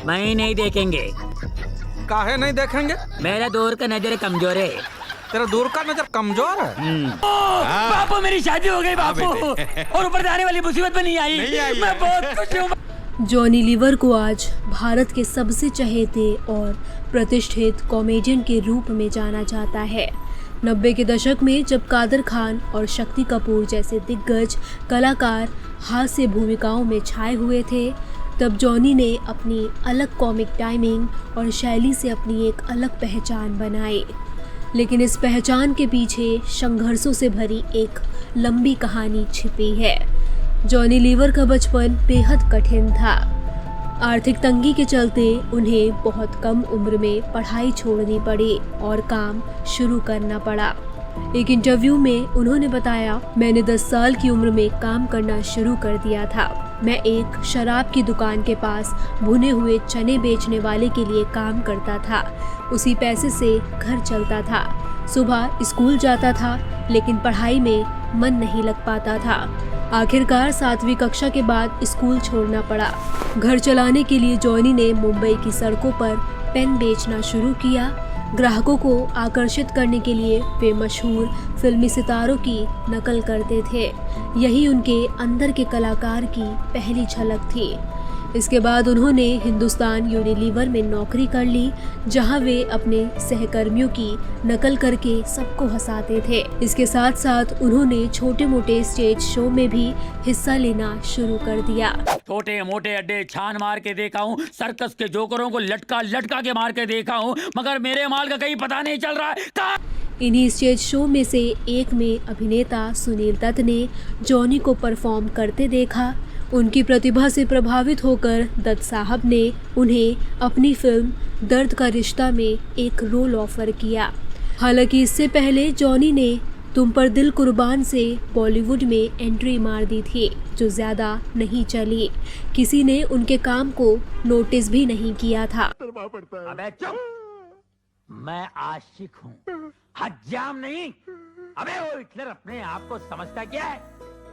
मैं नहीं देखेंगे। काहे नहीं देखेंगे? मेरा दूर का नजर कमजोर है। तेरा दूर का नजर कमजोर है? बापू मेरी शादी हो गई बापू, और ऊपर जाने वाली मुसीबत में नहीं आई। मैं बहुत खुश हूँ। जॉनी लीवर को आज भारत के सबसे चहेते और प्रतिष्ठित कॉमेडियन के रूप में जाना जाता है। 90 के दशक में जब कादर खान और शक्ति कपूर जैसे दिग्गज कलाकार हास्य भूमिकाओं में छाए हुए थे, तब जॉनी ने अपनी अलग कॉमिक टाइमिंग और शैली से अपनी एक अलग पहचान बनाई। लेकिन इस पहचान के पीछे संघर्षों से भरी एक लंबी कहानी छिपी है। जॉनी लीवर का बचपन बेहद कठिन था। आर्थिक तंगी के चलते उन्हें बहुत कम उम्र में पढ़ाई छोड़नी पड़ी और काम शुरू करना पड़ा। एक इंटरव्यू में उन्होंने बताया, मैंने 10 साल की उम्र में काम करना शुरू कर दिया था। मैं एक शराब की दुकान के पास भुने हुए चने बेचने वाले के लिए काम करता था। उसी पैसे से घर चलता था। सुबह स्कूल जाता था, लेकिन पढ़ाई में मन नहीं लग पाता था। आखिरकार 7वीं कक्षा के बाद स्कूल छोड़ना पड़ा। घर चलाने के लिए जॉनी ने मुंबई की सड़कों पर पेन बेचना शुरू किया। ग्राहकों को आकर्षित करने के लिए वे मशहूर फिल्मी सितारों की नकल करते थे। यही उनके अंदर के कलाकार की पहली झलक थी। इसके बाद उन्होंने हिंदुस्तान यूनिलीवर में नौकरी कर ली, जहां वे अपने सहकर्मियों की नकल करके सबको हंसाते थे। इसके साथ साथ उन्होंने छोटे मोटे स्टेज शो में भी हिस्सा लेना शुरू कर दिया। छोटे मोटे अड्डे छान मार के देखा हूँ, सर्कस के जोकरों को लटका लटका के मार के देखा हूँ, मगर मेरे माल का कहीं पता नहीं चल रहा है। इन्हीं स्टेज शो में से एक में अभिनेता सुनील दत्त ने जॉनी को परफॉर्म करते देखा। उनकी प्रतिभा से प्रभावित होकर दत्त साहब ने उन्हें अपनी फिल्म दर्द का रिश्ता में एक रोल ऑफर किया। हालांकि इससे पहले जॉनी ने तुम पर दिल कुर्बान से बॉलीवुड में एंट्री मार दी थी, जो ज्यादा नहीं चली। किसी ने उनके काम को नोटिस भी नहीं किया था। अबे चुप! मैं आशिक हूँ, हज्जाम नहीं। अबे वो हिटलर अपने आप को समझता क्या है?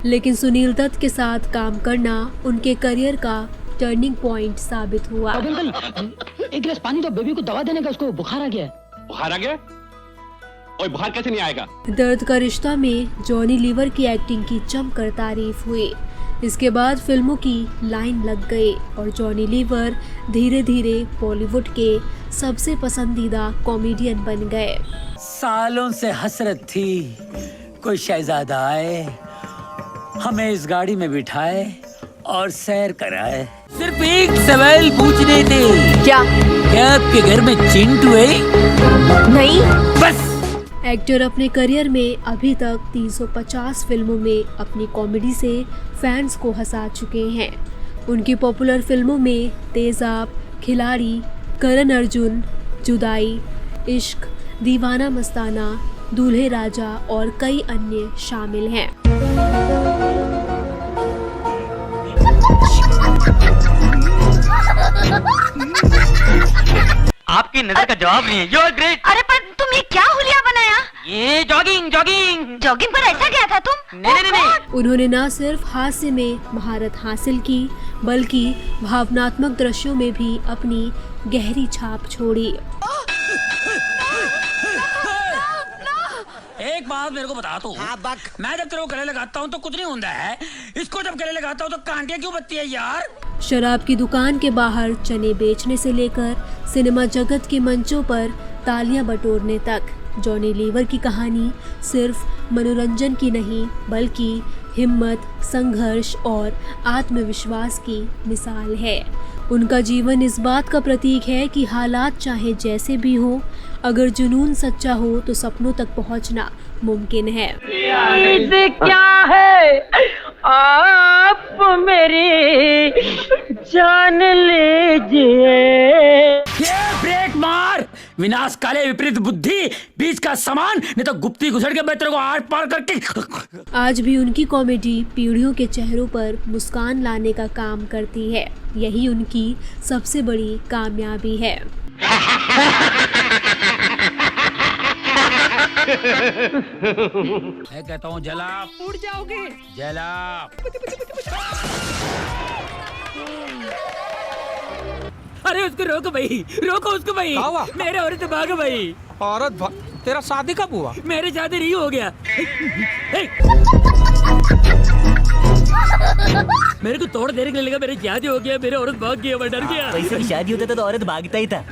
लेकिन सुनील दत्त के साथ काम करना उनके करियर का टर्निंग पॉइंट साबित हुआ। एक गिलास पानी दो, बेबी को दवा देने का, उसको बुखार आ गया है। बुखार आ गया? ओए बुखार कैसे नहीं आएगा? दर्द का रिश्ता में जॉनी लीवर की एक्टिंग की जमकर तारीफ हुई। इसके बाद फिल्मों की लाइन लग गई और जॉनी लीवर धीरे धीरे बॉलीवुड के सबसे पसंदीदा कॉमेडियन बन गए। सालों से हसरत थी कोई शहजादा आए, हमें इस गाड़ी में बिठाए और सैर कराए। सिर्फ एक सवाल पूछने थे। क्या आपके घर में चिंटू है? नहीं। बस। एक्टर अपने करियर में अभी तक 350 फिल्मों में अपनी कॉमेडी से फैंस को हंसा चुके हैं। उनकी पॉपुलर फिल्मों में तेजाब, खिलाड़ी, करण अर्जुन, जुदाई, इश्क, दीवाना मस्ताना, दूल्हे राजा और कई अन्य शामिल हैं। आपकी नजर का जवाब नहीं है। You are great. अरे पर तुम ये क्या हुलिया बनाया? ये जॉगिंग जॉगिंग जॉगिंग पर ऐसा गया था तुम? नहीं। उन्होंने न सिर्फ हास्य में महारत हासिल की, बल्कि भावनात्मक दृश्यों में भी अपनी गहरी छाप छोड़ी। एक बात मेरे को बता तू। मैं जब तेरे को गले लगाता हूँ तो कुछ नहीं होता है, इसको जब गले लगाता हूँ तो कांटियाँ क्यों बजती है यार? शराब की दुकान के बाहर चने बेचने से लेकर सिनेमा जगत के मंचों पर तालियां बटोरने तक, जॉनी लीवर की कहानी सिर्फ मनोरंजन की नहीं, बल्कि हिम्मत, संघर्ष और आत्मविश्वास की मिसाल है। उनका जीवन इस बात का प्रतीक है कि हालात चाहे जैसे भी हो, अगर जुनून सच्चा हो तो सपनों तक पहुंचना मुमकिन है। क्या है आप मेरी जान लीजिए। ब्रेक मार, विनाश काले विपरीत बुद्धि, बीच का समान, नहीं तो गुप्ती घुसड़ के मैं तेरे को आर पार करके। आज भी उनकी कॉमेडी पीढ़ियों के चेहरों पर मुस्कान लाने का काम करती है। यही उनकी सबसे बड़ी कामयाबी है। मैं कहता हूँ जला उड़ जाओगे, जला। अरे उसको रोको भाई, रोको उसको भाई। क्या हुआ? मेरे औरत भाग भाई। तेरा शादी कब हुआ? मेरे शादी नहीं हो गया। मेरे को तोड़ देने के लिए लगा, मेरे शादी हो गया, मेरे औरत भाग गया, मैं डर गया। वैसे भी शादी होता तो औरत भागता ही था।